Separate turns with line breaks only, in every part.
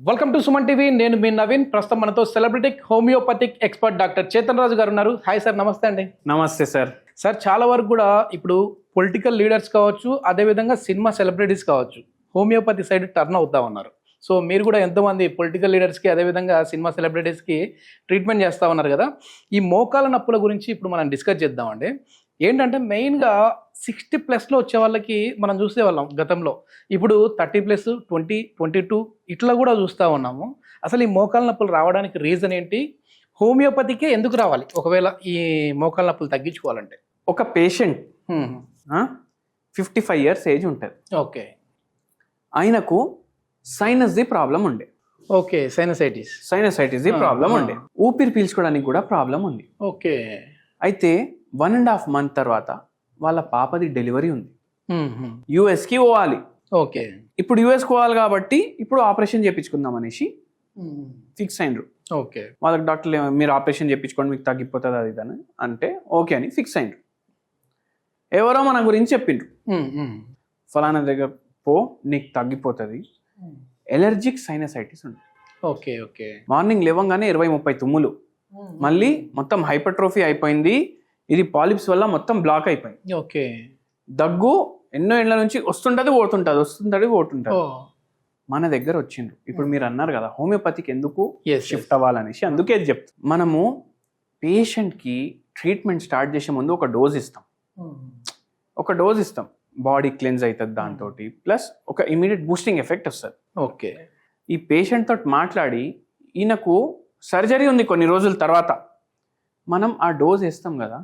Welcome to Suman TV. నేను మీ నవీన్. ప్రస్తుతం మనతో celebrity homeopathic expert doctor Chetan Raju గారు ఉన్నారు. హాయ్ సార్, నమస్తే అండి.
నమస్తే సార్.
సార్, చాలా వరకు కూడా ఇప్పుడు పొలిటికల్ లీడర్స్ కావచ్చు, అదేవిధంగా సినిమా సెలబ్రిటీస్ కావచ్చు, హోమియోపతి సైడ్ టర్న్ అవుతా ఉన్నారు. సో మీరు కూడా ఎంతోమంది పొలిటికల్ లీడర్స్కి అదేవిధంగా సినిమా సెలబ్రిటీస్కి ట్రీట్మెంట్ చేస్తూ ఉన్నారు కదా. ఈ మోకాల నొప్పుల గురించి ఇప్పుడు మనం డిస్కస్ చేద్దామండి. ఏంటంటే మెయిన్గా 60+ వచ్చే వాళ్ళకి మనం చూసేవాళ్ళం గతంలో. ఇప్పుడు 30+, 20, 22 ఇట్లా కూడా చూస్తూ ఉన్నాము. అసలు ఈ మోకాల నొప్పులు రావడానికి రీజన్ ఏంటి? హోమియోపతికే ఎందుకు రావాలి ఒకవేళ ఈ మోకాల నొప్పులు తగ్గించుకోవాలంటే?
ఒక పేషెంట్ 55 years ఏజ్ ఉంటుంది.
ఓకే.
ఆయనకు సైనస్ ది ప్రాబ్లం ఉండే.
ఓకే, సైనసైటిస్
ది ప్రాబ్లం ఉండే. ఊపిరి పీల్చుకోవడానికి కూడా ప్రాబ్లం ఉంది.
ఓకే.
అయితే 1.5 month తర్వాత వాళ్ళ పాపది డెలివరీ ఉంది. యుఎస్కి పోవాలి.
ఓకే.
ఇప్పుడు యుఎస్ పోవాలి కాబట్టి ఇప్పుడు ఆపరేషన్ చేయించుకుందాం అనేసి ఫిక్స్ అయినరు.
ఓకే.
వాళ్ళకి డాక్టర్లు మీరు ఆపరేషన్ చేయించుకోండి, మీకు తగ్గిపోతుంది అది ఇదని అంటే ఓకే అని ఫిక్స్ అయినరు. ఎవరో మన గురించి చెప్పిండ్రు, ఫలానా దగ్గర పో నీకు తగ్గిపోతుంది, ఎలర్జిక్ సైనసైటిస్ ఉంది.
ఓకే. ఓకే.
మార్నింగ్ లేవంగానే 20-30 తుమ్ములు, మళ్ళీ మొత్తం హైపర్ట్రోఫీ అయిపోయింది, ఇది పాలిప్స్ వల్ల మొత్తం బ్లాక్ అయిపోయింది.
ఓకే.
దగ్గు ఎన్నో ఏళ్ల నుంచి వస్తుంటది పోతుంటది. మన దగ్గర వచ్చిండ్రు. ఇప్పుడు మీరు అన్నారు కదా హోమియోపతికి ఎందుకు షిఫ్ట్ అవ్వాలనేసి, అందుకే చెప్తాం. మనము పేషెంట్కి ట్రీట్మెంట్ స్టార్ట్ చేసే ముందు ఒక డోస్ ఇస్తాం. బాడీ క్లెన్స్ అవుతుంది దాంతో, ప్లస్ ఒక ఇమీడియట్ బూస్టింగ్ ఎఫెక్ట్ వస్తుంది.
ఓకే.
ఈ పేషెంట్ తోటి మాట్లాడి ఈయనకు సర్జరీ ఉంది కొన్ని రోజుల తర్వాత, మనం ఆ డోస్ వేస్తాం కదా,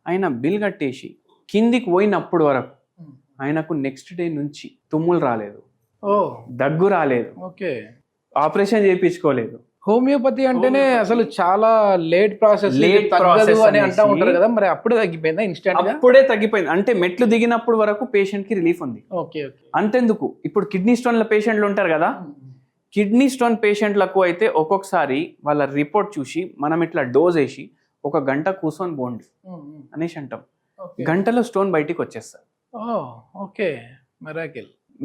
ఆయన బిల్ కట్టేసి కిందికి పోయినప్పుడు వరకు ఆయనకు నెక్స్ట్ డే నుంచి తుమ్ములు రాలేదు, దగ్గు రాలేదు,
ఓకే,
ఆపరేషన్ చేయించుకోలేదు.
హోమియోపతి అంటేనే అసలు చాలా లేట్ ప్రాసెస్ అని అంటూ ఉంటారు కదా, మరి అప్పుడే తగ్గిపోయిందా?
అప్పుడే తగ్గిపోయింది. అంటే మెట్లు దిగినప్పుడు వరకు పేషెంట్ కి రిలీఫ్ ఉంది.
ఓకే.
అంతెందుకు, ఇప్పుడు కిడ్నీ స్టోన్ల పేషెంట్లు ఉంటారు కదా, కిడ్నీ స్టోన్ పేషెంట్లకు అయితే ఒక్కొక్కసారి వాళ్ళ రిపోర్ట్ చూసి మనం ఇట్లా డోస్ వేసి 1 గంట కూర్చొని పోండి అనేసి అంటాం, గంటలో స్టోన్ బయటికి వచ్చేస్తారు.
ఓకే.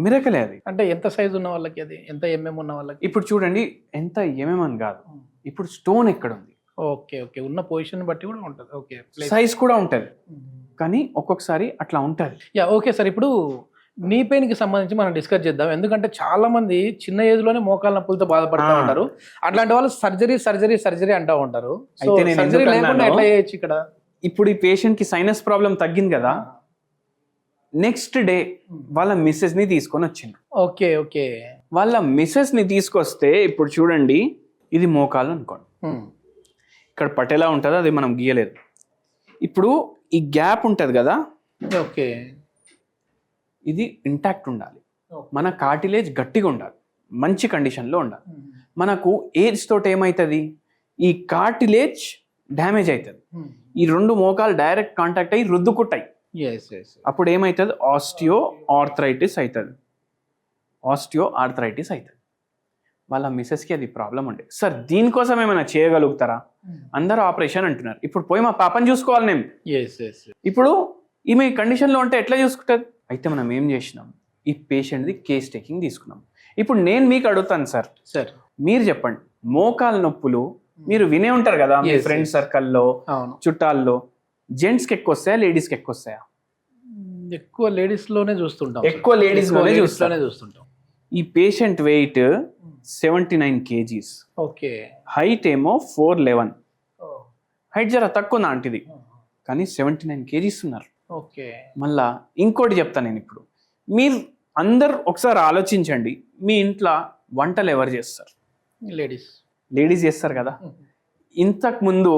మిరకలే అది.
అంటే ఎంత సైజ్ ఉన్న వాళ్ళకి, అది ఎంత ఎంఎం ఉన్న వాళ్ళకి?
ఇప్పుడు చూడండి, ఎంత ఎంఎం అని కాదు, ఇప్పుడు స్టోన్ ఎక్కడ ఉంది.
ఓకే. ఓకే. ఉన్న పొజిషన్ బట్టి కూడా ఉంటుంది. ఓకే.
సైజ్ కూడా ఉంటుంది, కానీ ఒక్కొక్కసారి అట్లా ఉంటుంది.
ఓకే సార్, ఇప్పుడు నీ పెయిన్ కి సంబంధించి మనం డిస్కస్ చేద్దాం. ఎందుకంటే చాలా మంది చిన్న ఏజ్ లోనే మోకాల నొప్పులతో బాధపడుతూ ఉంటారు. అట్లాంటి వాళ్ళు సర్జరీ అంటూ ఉంటారు. సర్జరీ లేకుండా ఎట్లా చేయొచ్చు ఇక్కడ?
ఇప్పుడు ఈ పేషెంట్ కి సైనస్ ప్రాబ్లం తగ్గింది కదా, నెక్స్ట్ డే వాళ్ళ మిస్సెస్ ని తీసుకొని వచ్చింది.
ఓకే. ఓకే.
వాళ్ళ మిస్సెస్ ని తీసుకొస్తే ఇప్పుడు చూడండి, ఇది మోకాలు అనుకోండి, ఇక్కడ పట్టేలా ఉంటుంది, అది మనం గీయలేదు. ఇప్పుడు ఈ గ్యాప్ ఉంటుంది కదా,
ఓకే,
ఇది ఇంటాక్ట్ ఉండాలి. మన కార్టిలేజ్ గట్టిగా ఉండాలి, మంచి కండిషన్లో ఉండాలి. మనకు ఏజ్ తోటి ఏమవుతుంది, ఈ కార్టిలేజ్ డ్యామేజ్ అవుతుంది, ఈ 2 మోకాలు డైరెక్ట్ కాంటాక్ట్ అయ్యి రుద్దుకుంటాయి. అప్పుడు ఏమవుతుంది, ఆస్టియో ఆర్థరైటిస్ అవుతుంది. వాళ్ళ మిస్సెస్కి అది ప్రాబ్లం ఉండే. సార్ దీనికోసం ఏమైనా చేయగలుగుతారా? అందరూ ఆపరేషన్ అంటున్నారు. ఇప్పుడు పోయి మా పాపని చూసుకోవాలి నేను. ఇప్పుడు ఈమె కండిషన్లో ఉంటే ఎట్లా చూసుకుంటుంది? అయితే మనం ఏం చేసినాం, ఈ పేషెంట్ది కేస్ టేకింగ్ తీసుకున్నాం. ఇప్పుడు నేను మీకు అడుగుతాను సార్, మీరు చెప్పండి, మోకాల నొప్పులు మీరు వినే ఉంటారు కదా మీ ఫ్రెండ్ సర్కిల్లో, చుట్టాల్లో, జెంట్స్కి ఎక్కువ వస్తాయా, లేడీస్కి ఎక్కువ వస్తాయా?
ఎక్కువ లేడీస్ లోనే చూస్తుంటాం.
ఈ patient weight 79 kgs.
Okay.
Height ఏమో 4'11". హైట్ జర తక్కువ నాంటిది, కానీ 79 kgs ఉన్నారు.
ఓకే.
మళ్ళా ఇంకోటి చెప్తాను నేను. ఇప్పుడు మీరు అందరు ఒకసారి ఆలోచించండి, మీ ఇంట్లో వంటలు ఎవరు చేస్తారు? లేడీస్ చేస్తారు కదా. ఇంతకు ముందు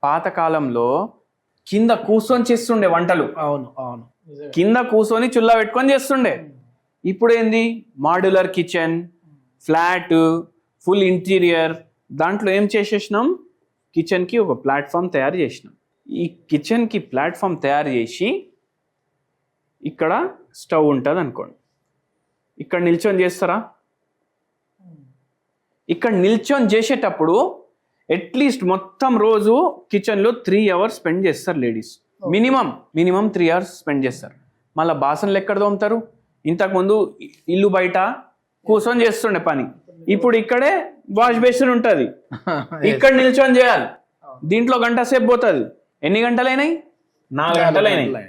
పాతకాలంలో కింద కూర్చొని చేస్తుండే వంటలు.
అవును.
కింద కూర్చొని చుల్లా పెట్టుకొని చేస్తుండే. ఇప్పుడు ఏంది, modular kitchen, flat, full interior, దాంట్లో ఏం చేసేసినాం, కిచెన్కి ఒక ప్లాట్ఫామ్ తయారు చేసినాం. ఈ కిచెన్కి ప్లాట్ఫామ్ తయారు చేసి ఇక్కడ స్టవ్ ఉంటుంది అనుకోండి, ఇక్కడ నిల్చొని చేస్తారా? ఇక్కడ నిల్చొని చేసేటప్పుడు అట్లీస్ట్ మొత్తం రోజు కిచెన్లో 3 hours స్పెండ్ చేస్తారు లేడీస్. మినిమం 3 hours స్పెండ్ చేస్తారు. మళ్ళీ బాసనలు ఎక్కడ తోముతారు? ఇంతకుముందు ఇల్లు బయట కూర్చొని చేస్తుండే పని, ఇప్పుడు ఇక్కడే వాష్ బేసిన్ ఉంటది, ఇక్కడ నిల్చొని చేయాలి. దీంట్లో గంట సేపు పోతుంది. ఎన్ని గంటలైనాయి? 4 గంటలైనాయి.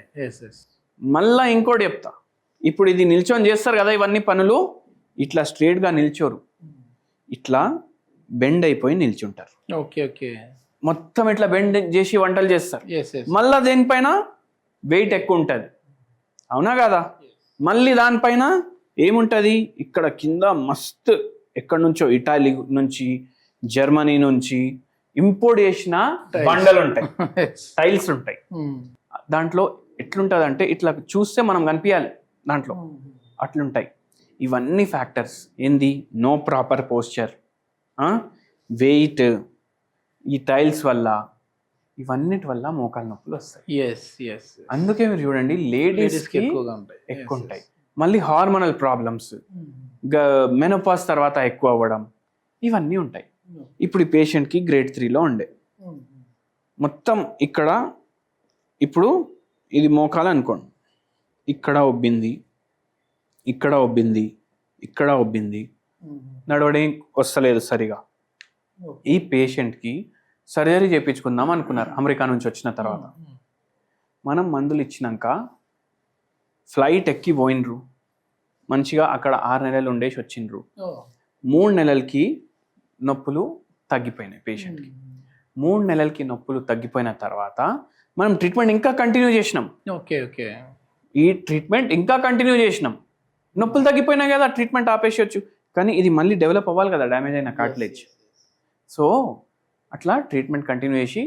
మళ్ళా ఇంకోటి చెప్తా, ఇప్పుడు ఇది నిల్చొని చేస్తారు కదా ఇవన్నీ పనులు, ఇట్లా స్ట్రేట్ గా నిల్చోరు, ఇట్లా బెండ్ అయిపోయి నిల్చుంటారు.
ఓకే ఓకే,
మొత్తం ఇట్లా బెండ్ చేసి వంటలు చేస్తారు. మళ్ళా దేనిపైన వెయిట్ ఎక్కువ ఉంటుంది, అవునా కదా? మళ్ళీ దానిపైన ఏముంటది, ఇక్కడ కింద మస్తు ఎక్కడి నుంచో ఇటాలీ నుంచి, జర్మనీ నుంచి ఇంపోర్ట్ చేసిన బండలు ఉంటాయి, టైల్స్ ఉంటాయి. దాంట్లో ఎట్లుంటది అంటే ఇట్లా చూస్తే మనం కనిపించాలి దాంట్లో, అట్లుంటాయి. ఇవన్నీ ఫ్యాక్టర్స్ ఏంది, నో ప్రాపర్ పోస్చర్, వెయిట్, ఈ టైల్స్ వల్ల, ఇవన్నిటి వల్ల మోకాలు నొప్పులు వస్తాయి. అందుకే మీరు చూడండి లేడీస్కి ఎక్కువ ఉంటాయి. మళ్ళీ హార్మోనల్ ప్రాబ్లమ్స్, మెనోపాస్ తర్వాత ఎక్కువ అవ్వడం, ఇవన్నీ ఉంటాయి. ఇప్పుడు ఈ పేషెంట్కి గ్రేడ్ 3లో ఉండే మొత్తం ఇక్కడ, ఇప్పుడు ఇది మోకాలు అనుకోండి, ఇక్కడ ఉబ్బింది, ఇక్కడ ఉబ్బింది, ఇక్కడ ఉబ్బింది, నడవడం వస్తలేదు సరిగా. ఈ పేషెంట్కి సర్జరీ చేయించుకుందాం అనుకున్నారు అమెరికా నుంచి వచ్చిన తర్వాత. మనం మందులు ఇచ్చినాక ఫ్లైట్ ఎక్కి పోయినరు, మంచిగా అక్కడ 6 నెలలు ఉండేసి వచ్చిండ్రు. 3 నెలలకి నొప్పులు తగ్గిపోయినాయి పేషెంట్కి. 3 నెలలకి నొప్పులు తగ్గిపోయిన తర్వాత మనం ట్రీట్మెంట్ ఇంకా కంటిన్యూ చేసినాం. ఈ ట్రీట్మెంట్ ఇంకా కంటిన్యూ చేసినాం, నొప్పులు తగ్గిపోయినాయి కదా, ట్రీట్మెంట్ ఆపేసేయచ్చు. కానీ ఇది మళ్ళీ డెవలప్ అవ్వాలి కదా, డ్యామేజ్ అయిన కార్టిలేజ్. సో అట్లా ట్రీట్మెంట్ కంటిన్యూ చేసి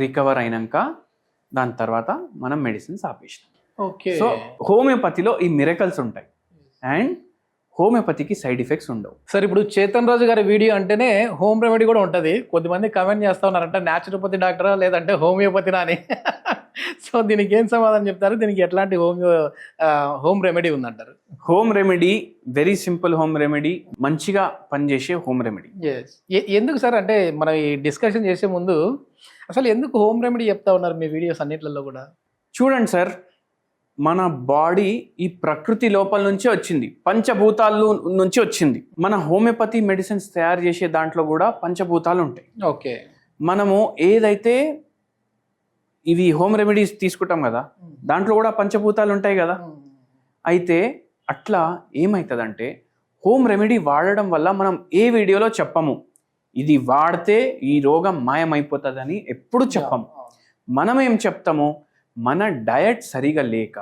రికవర్ అయినాక దాని తర్వాత మనం మెడిసిన్స్ ఆపేసినాం. సో హోమియోపతిలో ఈ మిరకల్స్ ఉంటాయి అండ్ హోమియోపతికి సైడ్ ఎఫెక్ట్స్ ఉండవు.
సార్ ఇప్పుడు చేతన్ రాజు గారి వీడియో అంటేనే హోమ్ రెమెడీ కూడా ఉంటుంది. కొద్దిమంది కమెంట్ చేస్తూ ఉన్నారంటే న్యాచురోపతి డాక్టరా లేదంటే హోమియోపతినా అని. సో దీనికి ఏం సమాధానం చెప్తారు? దీనికి ఎట్లాంటి హోమ్ రెమెడీ ఉందంటారు?
Home remedy very simple home remedy, మంచిగా పనిచేసే హోమ్ రెమెడీ.
ఎందుకు సార్ అంటే మనం ఈ డిస్కషన్ చేసే ముందు అసలు ఎందుకు హోమ్ రెమెడీ చెప్తా ఉన్నారు మీ వీడియోస్ అన్నిట్లలో కూడా?
చూడండి సార్, మన బాడీ ఈ ప్రకృతి లోపల నుంచే వచ్చింది, పంచభూతాలు నుంచి వచ్చింది. మన హోమియోపతి మెడిసిన్స్ తయారు చేసే దాంట్లో కూడా పంచభూతాలు ఉంటాయి.
ఓకే,
మనము ఏదైతే ఇవి హోమ్ రెమెడీస్ తీసుకుంటాం కదా, దాంట్లో కూడా పంచభూతాలు ఉంటాయి కదా. అయితే అట్లా ఏమవుతుందంటే హోమ్ రెమెడీ వాడడం వల్ల మనం ఏ వీడియోలో చెప్పము ఇది వాడితే ఈ రోగం మాయమైపోతుందని ఎప్పుడు చెప్పము. మనం ఏం చెప్తాము, మన డయట్ సరిగా లేక,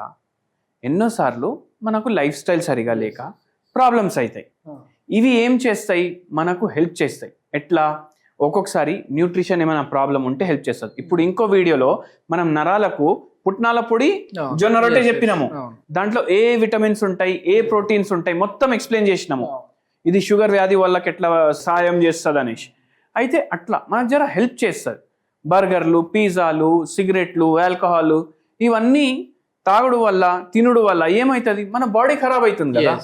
ఎన్నోసార్లు మనకు లైఫ్ స్టైల్ సరిగా లేక ప్రాబ్లమ్స్ అవుతాయి. ఇవి ఏం చేస్తాయి, మనకు హెల్ప్ చేస్తాయి. ఎట్లా? ఒక్కొక్కసారి న్యూట్రిషన్ ఏమైనా ప్రాబ్లం ఉంటే హెల్ప్ చేస్తుంది. ఇప్పుడు ఇంకో వీడియోలో మనం నరాలకు పుట్నాల పొడి, జొన్న రొట్టె చెప్పినాము. దాంట్లో ఏ విటమిన్స్ ఉంటాయి, ఏ ప్రోటీన్స్ ఉంటాయి, మొత్తం ఎక్స్ప్లెయిన్ చేసినాము. ఇది షుగర్ వ్యాధి వాళ్ళకి ఎట్లా సాయం చేస్తుంది అనేసి. అయితే అట్లా మనకు జర హెల్ప్ చేస్తుంది. బర్గర్లు, పిజ్జాలు, సిగరెట్లు, ఆల్కహాల్ ఇవన్నీ తాగుడు వల్ల, తినుడు వల్ల ఏమవుతుంది, మన బాడీ ఖరాబ్ అవుతుంది కదా.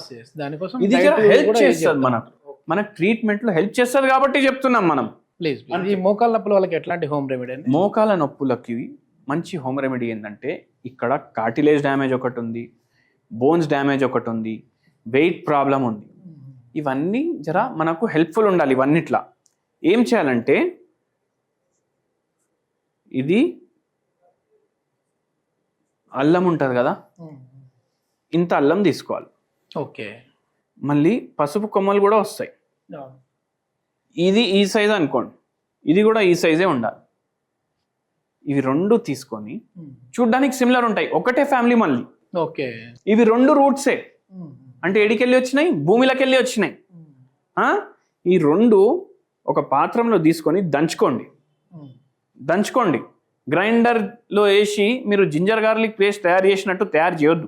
ఇది జర హెల్ప్ చేస్తుంది, మన ట్రీట్మెంట్ లో హెల్ప్ చేస్తుంది కాబట్టి చెప్తున్నాం మనం.
ఈ మోకాల నొప్పుల వాళ్ళకి ఎట్లాంటి హోమ్ రెమెడీ అండి?
మోకాల నొప్పులకి మంచి హోమ్ రెమెడీ ఏంటంటే, ఇక్కడ కార్టిలేజ్ డ్యామేజ్ ఒకటి ఉంది, బోన్స్ డ్యామేజ్ ఒకటి ఉంది, వెయిట్ ప్రాబ్లం ఉంది. ఇవన్నీ జర మనకు హెల్ప్ఫుల్ ఉండాలి. ఇవన్నిట్లా ఏం చేయాలంటే, ఇది అల్లం ఉంటుంది కదా, ఇంత అల్లం తీసుకోవాలి.
ఓకే,
మళ్ళీ పసుపు కొమ్మలు కూడా వస్తాయి. ఇది ఈ సైజ్ అనుకోండి, ఇది కూడా ఈ సైజే ఉండాలి. ఇవి రెండు తీసుకొని, చూడ్డానికి సిమిలర్ ఉంటాయి, ఒకటే ఫ్యామిలీ మళ్ళీ.
ఓకే,
ఇవి 2 రూట్సే, అంటే ఎడికెళ్ళి వచ్చినాయి, భూమిలోకి వెళ్ళి వచ్చినాయి. ఈ 2 ఒక పాత్రలో తీసుకొని దంచుకోండి. గ్రైండర్లో వేసి మీరు జింజర్ గార్లిక్ పేస్ట్ తయారు చేసినట్టు తయారు చేయొద్దు.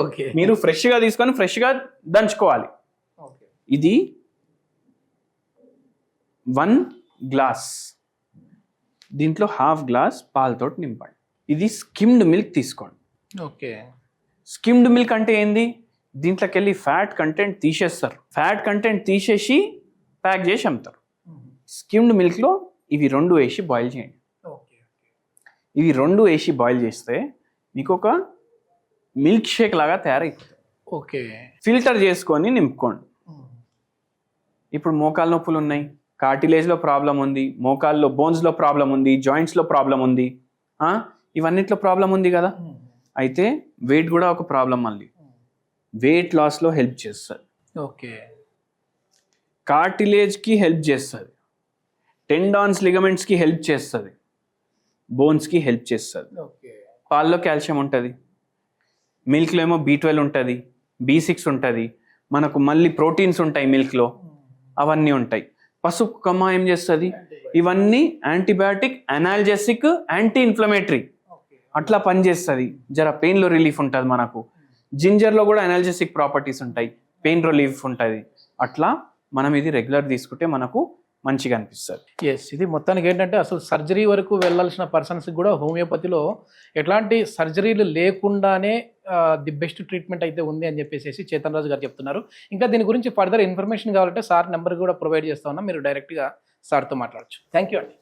ఓకే,
మీరు ఫ్రెష్గా తీసుకొని ఫ్రెష్గా దంచుకోవాలి. ఇది 1 గ్లాస్, దీంట్లో 1/2 గ్లాస్ పాలతో నింపండి. ఇది స్కిమ్డ్ మిల్క్ తీసుకోండి.
ఓకే,
స్కిమ్డ్ మిల్క్ అంటే ఏంది, దీంట్లోకి వెళ్ళి ఫ్యాట్ కంటెంట్ తీసేస్తారు. ఫ్యాట్ కంటెంట్ తీసేసి ప్యాక్ చేసి అమ్ముతారు. స్కిమ్డ్ మిల్క్లో ఇవి 2 వేసి బాయిల్ చేయండి. ఇవి 2 వేసి బాయిల్ చేస్తే మీకు ఒక మిల్క్ షేక్ లాగా తయారైపోతుంది.
ఓకే,
ఫిల్టర్ చేసుకొని నింపుకోండి. ఇప్పుడు మోకాలు నొప్పులు ఉన్నాయి, కార్టిలేజ్లో ప్రాబ్లం ఉంది, మోకాల్లో బోన్స్లో ప్రాబ్లం ఉంది, జాయింట్స్లో ప్రాబ్లం ఉంది, ఇవన్నిట్లో ప్రాబ్లం ఉంది కదా. అయితే వెయిట్ కూడా ఒక ప్రాబ్లం. మళ్ళీ వెయిట్ లాస్లో హెల్ప్ చేస్తుంది,
ఓకే,
కార్టిలేజ్కి హెల్ప్ చేస్తుంది, టెండాన్స్ లిగమెంట్స్కి హెల్ప్ చేస్తుంది, బోన్స్కి హెల్ప్ చేస్తుంది.
ఓకే,
పాల్లో కాల్షియం ఉంటుంది, మిల్క్లో ఏమో B12 ఉంటుంది, B6 ఉంటుంది, మనకు మళ్ళీ ప్రోటీన్స్ ఉంటాయి మిల్క్లో, అవన్నీ ఉంటాయి. పసుపు కొమ్మ ఏం చేస్తుంది, ఇవన్నీ యాంటీబయాటిక్, అనాల్జెసిక్, యాంటీ ఇన్ఫ్లమేటరీ అట్లా పనిచేస్తుంది. జర పెయిన్లో రిలీఫ్ ఉంటుంది మనకు. జింజర్లో కూడా అనాల్జెసిక్ ప్రాపర్టీస్ ఉంటాయి, పెయిన్ రిలీఫ్ ఉంటుంది. అట్లా మనం ఇది రెగ్యులర్ తీసుకుంటే మనకు మంచిగా అనిపిస్తుంది.
ఎస్, ఇది మొత్తానికి ఏంటంటే అసలు సర్జరీ వరకు వెళ్ళాల్సిన పర్సన్స్కి కూడా హోమియోపతిలో ఎట్లాంటి సర్జరీలు లేకుండానే ది బెస్ట్ ట్రీట్మెంట్ అయితే ఉంది అని చెప్పేసి చేతన్ రాజు గారు చెప్తున్నారు. ఇంకా దీని గురించి ఫర్దర్ ఇన్ఫర్మేషన్ కావాలంటే సార్ నెంబర్ కూడా ప్రొవైడ్ చేస్తా ఉన్నా, మీరు డైరెక్ట్గా సార్తో మాట్లాడచ్చు. థ్యాంక్ యూ అండి.